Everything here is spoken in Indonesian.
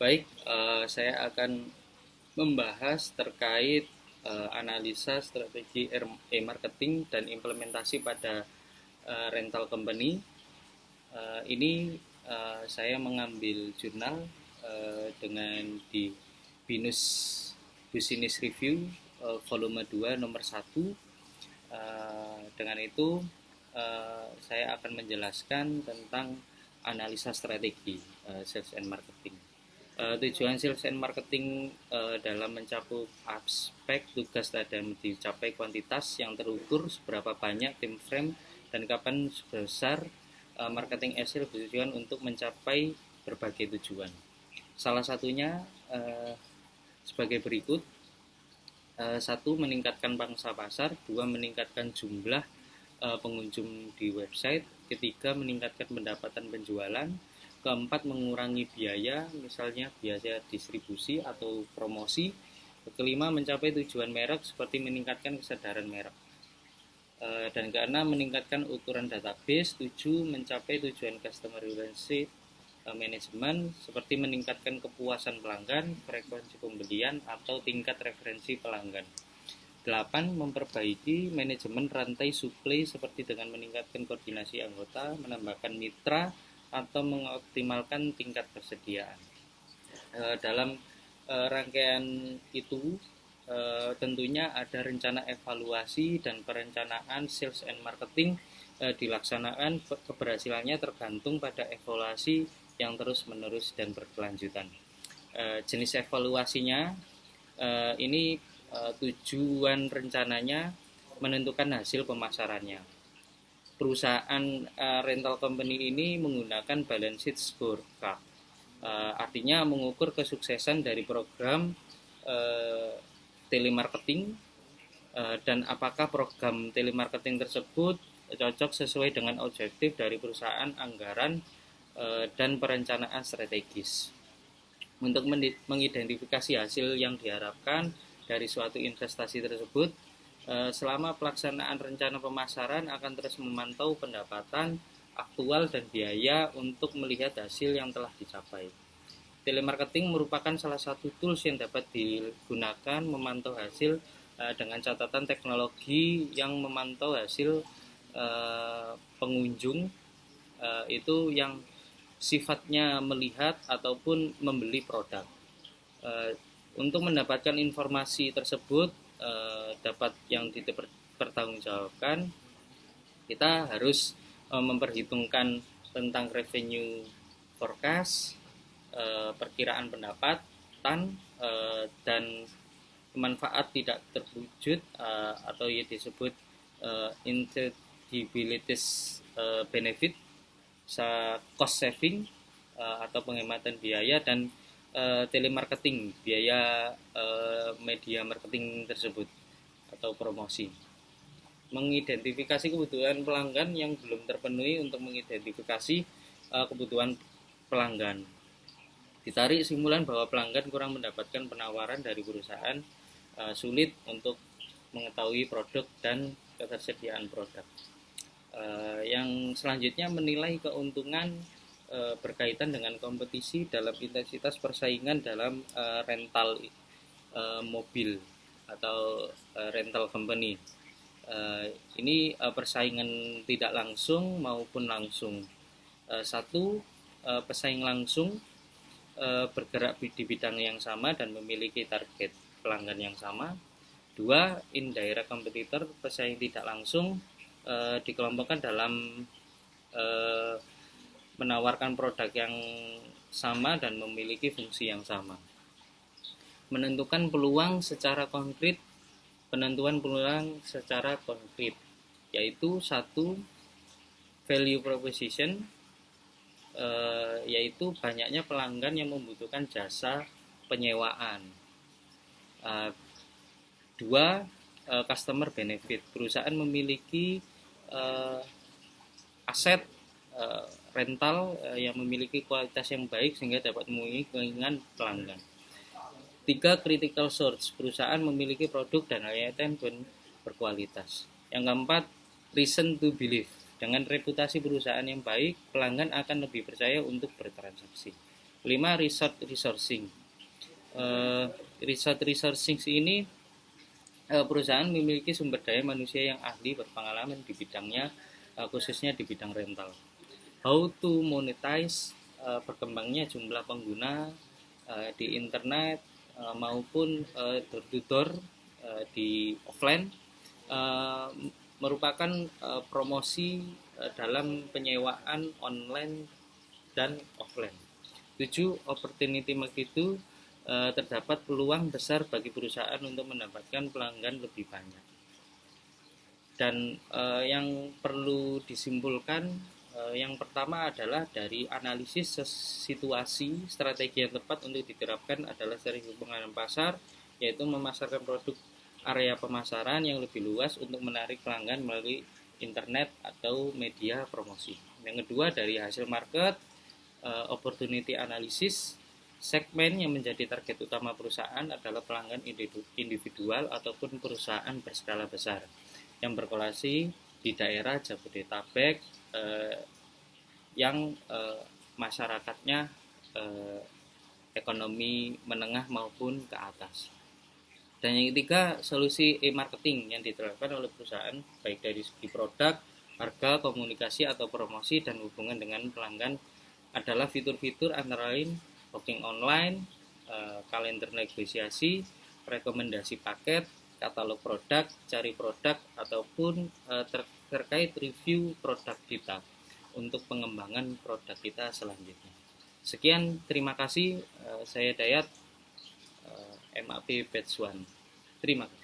Baik, saya akan membahas terkait analisa strategi e-marketing dan implementasi pada rental company. Ini saya mengambil jurnal dengan di Binus Business Review volume 2 nomor 1. Dengan itu saya akan menjelaskan tentang analisa strategi sales and marketing. Tujuan sales and marketing dalam mencakup aspek tugas dan dicapai kuantitas yang terukur, seberapa banyak tim frame dan kapan sebesar marketing hasil bertujuan untuk mencapai berbagai tujuan. Salah satunya sebagai berikut. Satu, meningkatkan pangsa pasar. Dua, meningkatkan jumlah pengunjung di website. Ketiga, meningkatkan pendapatan penjualan. Keempat, mengurangi biaya, misalnya biaya distribusi atau promosi. Kelima, mencapai tujuan merek seperti meningkatkan kesadaran merek. Dan keenam, meningkatkan ukuran database. Tujuh, mencapai tujuan customer relationship manajemen seperti meningkatkan kepuasan pelanggan, frekuensi pembelian, atau tingkat referensi pelanggan. 8. Memperbaiki manajemen rantai suplai seperti dengan meningkatkan koordinasi anggota, menambahkan mitra, atau mengoptimalkan tingkat persediaan. Dalam rangkaian itu tentunya ada rencana evaluasi dan perencanaan sales and marketing dilaksanakan. Keberhasilannya tergantung pada evaluasi yang terus-menerus dan berkelanjutan. Jenis evaluasinya ini tujuan rencananya menentukan hasil pemasarannya. Perusahaan rental company ini menggunakan balance sheet scorecard. Artinya mengukur kesuksesan dari program telemarketing dan apakah program telemarketing tersebut cocok sesuai dengan objektif dari perusahaan, anggaran, dan perencanaan strategis. Untuk mengidentifikasi hasil yang diharapkan dari suatu investasi tersebut, selama pelaksanaan rencana pemasaran akan terus memantau pendapatan aktual dan biaya untuk melihat hasil yang telah dicapai. Telemarketing merupakan salah satu tools yang dapat digunakan memantau hasil dengan catatan teknologi yang memantau hasil pengunjung itu yang sifatnya melihat ataupun membeli produk. Untuk mendapatkan informasi tersebut dapat yang dipertanggungjawabkan, kita harus memperhitungkan tentang revenue forecast, perkiraan pendapatan, dan manfaat tidak terwujud atau yang disebut intangibilities benefit, cost saving atau penghematan biaya, dan telemarketing, biaya media marketing tersebut atau promosi. Mengidentifikasi kebutuhan pelanggan yang belum terpenuhi. Untuk mengidentifikasi kebutuhan pelanggan, ditarik simpulan bahwa pelanggan kurang mendapatkan penawaran dari perusahaan, sulit untuk mengetahui produk dan ketersediaan produk. Yang selanjutnya, menilai keuntungan berkaitan dengan kompetisi dalam intensitas persaingan dalam rental mobil atau rental company. Ini persaingan tidak langsung maupun langsung. Satu, pesaing langsung bergerak di bidang yang sama dan memiliki target pelanggan yang sama. Dua, indirect competitor, pesaing tidak langsung, dikelompokkan dalam menawarkan produk yang sama dan memiliki fungsi yang sama. Menentukan peluang secara konkret. Penentuan peluang secara konkret yaitu satu, value proposition, yaitu banyaknya pelanggan yang membutuhkan jasa penyewaan. Dua, customer benefit, perusahaan memiliki aset rental yang memiliki kualitas yang baik sehingga dapat memenuhi keinginan pelanggan. Tiga, critical source, perusahaan memiliki produk dan item berkualitas. Yang keempat, reason to believe, dengan reputasi perusahaan yang baik, pelanggan akan lebih percaya untuk bertransaksi. 5. Resource resourcing. Resource resourcing ini perusahaan memiliki sumber daya manusia yang ahli berpengalaman di bidangnya, khususnya di bidang rental. How to monetize, berkembangnya jumlah pengguna di internet maupun door to door di offline, merupakan promosi dalam penyewaan online dan offline. 7. Opportunity market itu terdapat peluang besar bagi perusahaan untuk mendapatkan pelanggan lebih banyak. Dan yang perlu disimpulkan, yang pertama adalah dari analisis situasi, strategi yang tepat untuk diterapkan adalah strategi pengembangan pasar, yaitu memasarkan produk area pemasaran yang lebih luas untuk menarik pelanggan melalui internet atau media promosi. Yang kedua, dari hasil market, opportunity analysis. Segmen yang menjadi target utama perusahaan adalah pelanggan individual ataupun perusahaan berskala besar yang berlokasi di daerah Jabodetabek, yang masyarakatnya ekonomi menengah maupun ke atas. Dan yang ketiga, solusi e-marketing yang diterapkan oleh perusahaan baik dari segi produk, harga, komunikasi atau promosi dan hubungan dengan pelanggan adalah fitur-fitur antara lain booking online, kalender negosiasi, rekomendasi paket, katalog produk, cari produk, ataupun terkait review produk kita untuk pengembangan produk kita selanjutnya. Sekian, terima kasih. Saya Dayat, MAP Batch 1. Terima kasih.